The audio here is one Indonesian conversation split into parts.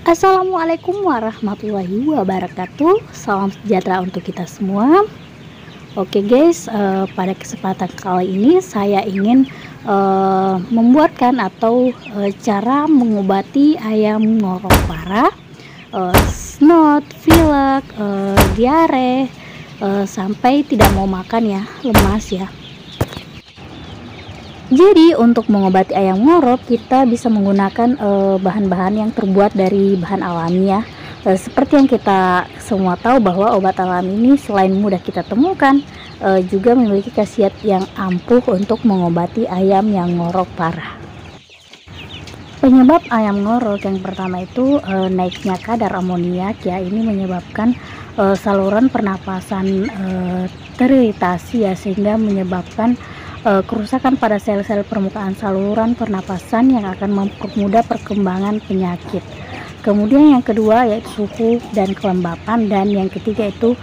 Assalamualaikum warahmatullahi wabarakatuh. Salam sejahtera untuk kita semua. Oke guys, pada kesempatan kali ini saya ingin membuatkan atau cara mengobati ayam ngorok parah, snot, pilek, diare, sampai tidak mau makan ya, lemas ya. Jadi untuk mengobati ayam ngorok kita bisa menggunakan bahan-bahan yang terbuat dari bahan alami ya. Seperti yang kita semua tahu bahwa obat alami ini selain mudah kita temukan, juga memiliki khasiat yang ampuh untuk mengobati ayam yang ngorok parah. Penyebab ayam ngorok yang pertama itu naiknya kadar amoniak ya. Ini menyebabkan saluran pernapasan teriritasi ya, sehingga menyebabkan kerusakan pada sel-sel permukaan saluran pernapasan yang akan mempermudah perkembangan penyakit. Kemudian yang kedua yaitu suhu dan kelembapan, dan yang ketiga itu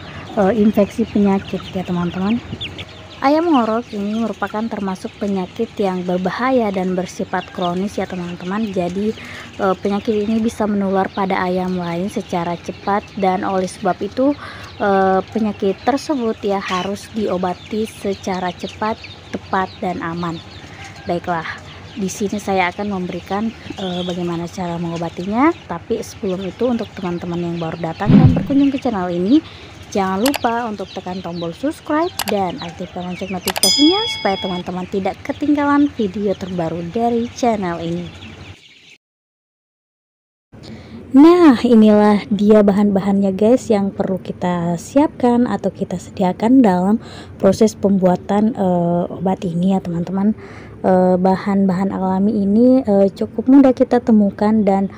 infeksi penyakit ya teman-teman. Ayam ngorok ini merupakan termasuk penyakit yang berbahaya dan bersifat kronis ya teman-teman. Jadi penyakit ini bisa menular pada ayam lain secara cepat, dan oleh sebab itu penyakit tersebut ya harus diobati secara cepat, tepat, dan aman. Baiklah, di sini saya akan memberikan bagaimana cara mengobatinya. Tapi sebelum itu, untuk teman-teman yang baru datang dan berkunjung ke channel ini, jangan lupa untuk tekan tombol subscribe dan aktifkan lonceng notifikasinya supaya teman-teman tidak ketinggalan video terbaru dari channel ini. Nah, inilah dia bahan-bahannya guys yang perlu kita siapkan atau kita sediakan dalam proses pembuatan obat ini ya teman-teman. Bahan-bahan alami ini cukup mudah kita temukan, dan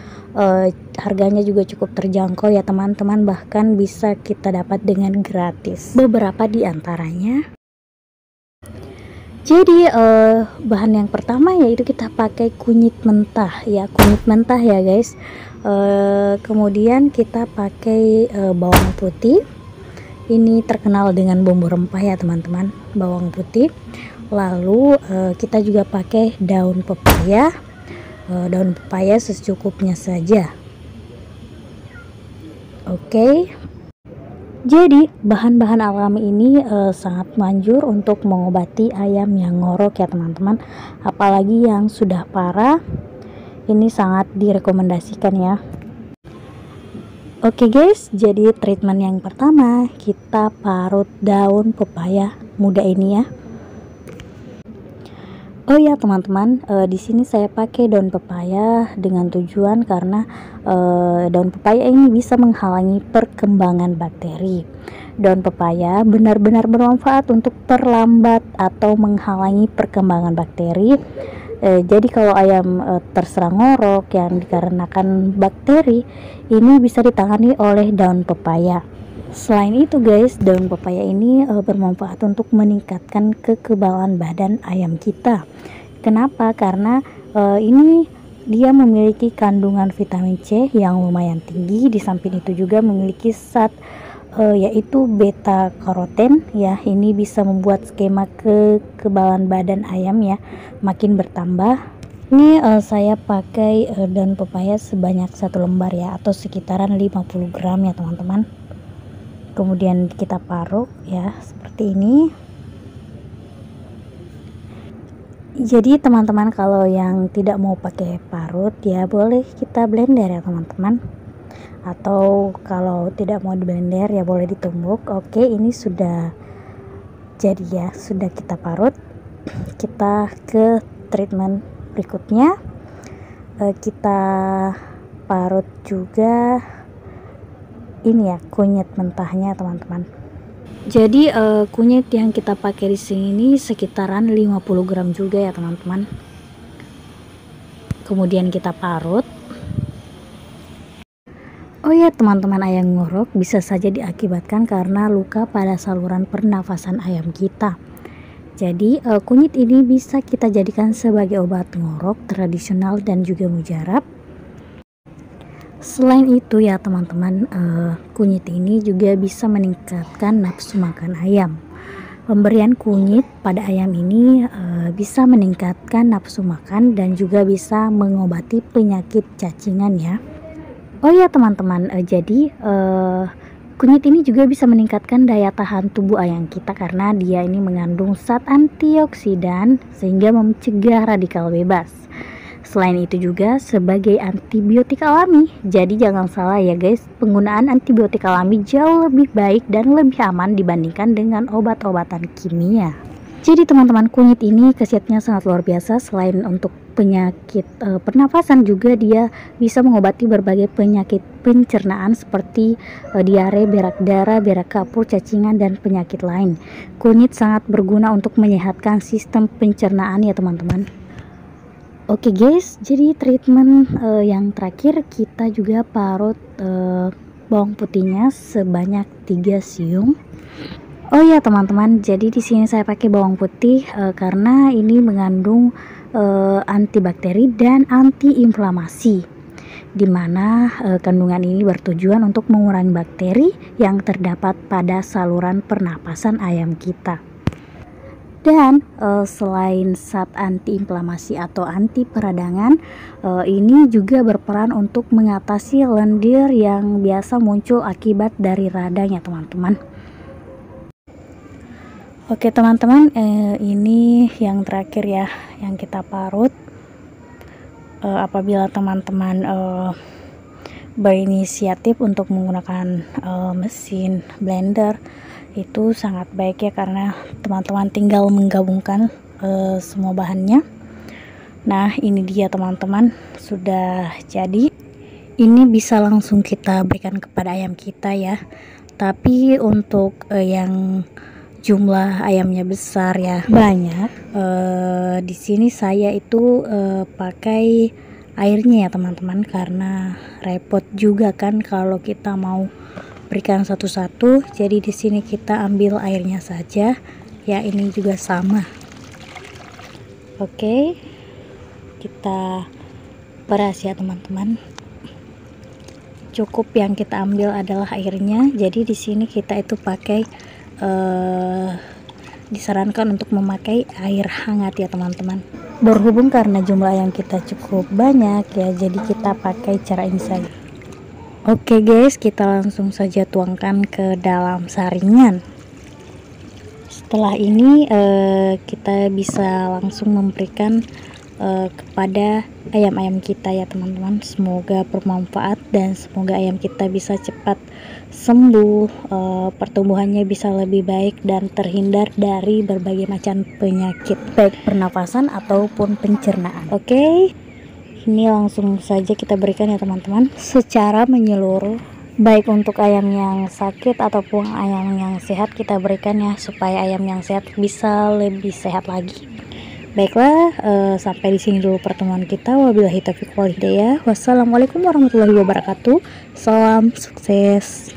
harganya juga cukup terjangkau ya teman-teman, bahkan bisa kita dapat dengan gratis beberapa di antaranya. Jadi bahan yang pertama yaitu kita pakai kunyit mentah ya, guys. Kemudian kita pakai bawang putih. Ini terkenal dengan bumbu rempah ya teman-teman, bawang putih. Lalu kita juga pakai daun pepaya. Daun pepaya secukupnya saja. Oke. Jadi bahan-bahan alami ini sangat manjur untuk mengobati ayam yang ngorok ya teman-teman, apalagi yang sudah parah. Ini sangat direkomendasikan ya. Oke guys, jadi treatment yang pertama kita parut daun pepaya muda ini ya. Oh ya teman-teman, di sini saya pakai daun pepaya dengan tujuan karena daun pepaya ini bisa menghalangi perkembangan bakteri. Daun pepaya benar-benar bermanfaat untuk perlambat atau menghalangi perkembangan bakteri. Jadi kalau ayam terserang ngorok yang dikarenakan bakteri, ini bisa ditangani oleh daun pepaya. Selain itu guys, daun pepaya ini bermanfaat untuk meningkatkan kekebalan badan ayam kita. Kenapa? Karena ini dia memiliki kandungan vitamin C yang lumayan tinggi. Di samping itu juga memiliki zat yaitu beta karoten ya. Ini bisa membuat skema kekebalan badan ayam ya makin bertambah. Ini saya pakai daun pepaya sebanyak 1 lembar ya, atau sekitaran 50 gram ya teman-teman. Kemudian kita parut ya seperti ini. Jadi teman-teman kalau yang tidak mau pakai parut ya boleh kita blender ya teman-teman, atau kalau tidak mau di blender ya boleh ditumbuk. Oke, ini sudah jadi ya, sudah kita parut. Kita ke treatment berikutnya. Kita parut juga ini ya, kunyit mentahnya teman-teman. Jadi kunyit yang kita pakai di sini sekitaran 50 gram juga ya teman-teman. Kemudian kita parut. Oh ya teman-teman, ayam ngorok bisa saja diakibatkan karena luka pada saluran pernafasan ayam kita. Jadi kunyit ini bisa kita jadikan sebagai obat ngorok tradisional dan juga mujarab. Selain itu ya teman-teman, kunyit ini juga bisa meningkatkan nafsu makan ayam. Pemberian kunyit pada ayam ini bisa meningkatkan nafsu makan dan juga bisa mengobati penyakit cacingan ya. Oh ya teman-teman, jadi kunyit ini juga bisa meningkatkan daya tahan tubuh ayam kita karena dia ini mengandung zat antioksidan sehingga mencegah radikal bebas. Selain itu juga sebagai antibiotik alami. Jadi jangan salah ya guys, penggunaan antibiotik alami jauh lebih baik dan lebih aman dibandingkan dengan obat-obatan kimia. Jadi teman-teman, kunyit ini khasiatnya sangat luar biasa. Selain untuk penyakit pernafasan, juga dia bisa mengobati berbagai penyakit pencernaan seperti diare, berak darah, berak kapur, cacingan, dan penyakit lain. Kunyit sangat berguna untuk menyehatkan sistem pencernaan ya teman-teman. Oke guys, jadi treatment yang terakhir kita juga parut bawang putihnya sebanyak 3 siung. Oh ya teman-teman, jadi di sini saya pakai bawang putih karena ini mengandung antibakteri dan antiinflamasi, dimana kandungan ini bertujuan untuk mengurangi bakteri yang terdapat pada saluran pernapasan ayam kita. Dan selain zat antiinflamasi atau anti peradangan, ini juga berperan untuk mengatasi lendir yang biasa muncul akibat dari radang ya teman-teman. Oke teman-teman, ini yang terakhir ya yang kita parut. Apabila teman-teman berinisiatif untuk menggunakan mesin blender, itu sangat baik ya, karena teman-teman tinggal menggabungkan semua bahannya. Nah ini dia teman-teman, sudah jadi. Ini bisa langsung kita berikan kepada ayam kita ya, tapi untuk yang jumlah ayamnya besar ya, banyak, di sini saya itu pakai airnya ya teman-teman, karena repot juga kan kalau kita mau berikan satu-satu. Jadi di sini kita ambil airnya saja ya, ini juga sama. Oke, kita peras ya teman-teman. Cukup yang kita ambil adalah airnya. Jadi di sini kita itu pakai disarankan untuk memakai air hangat ya teman-teman. Berhubung karena jumlah ayam kita cukup banyak ya, jadi kita pakai cara ini saja. Oke guys, kita langsung saja tuangkan ke dalam saringan. Setelah ini kita bisa langsung memberikan kepada ayam-ayam kita ya teman-teman. Semoga bermanfaat dan semoga ayam kita bisa cepat sembuh, pertumbuhannya bisa lebih baik dan terhindar dari berbagai macam penyakit baik pernafasan ataupun pencernaan. Oke, ini langsung saja kita berikan ya teman-teman secara menyeluruh, baik untuk ayam yang sakit ataupun ayam yang sehat kita berikan ya, supaya ayam yang sehat bisa lebih sehat lagi. Baiklah, sampai di sini dulu pertemuan kita. Wabillahi taufiq wal hidayah. Wassalamualaikum warahmatullahi wabarakatuh. Salam sukses.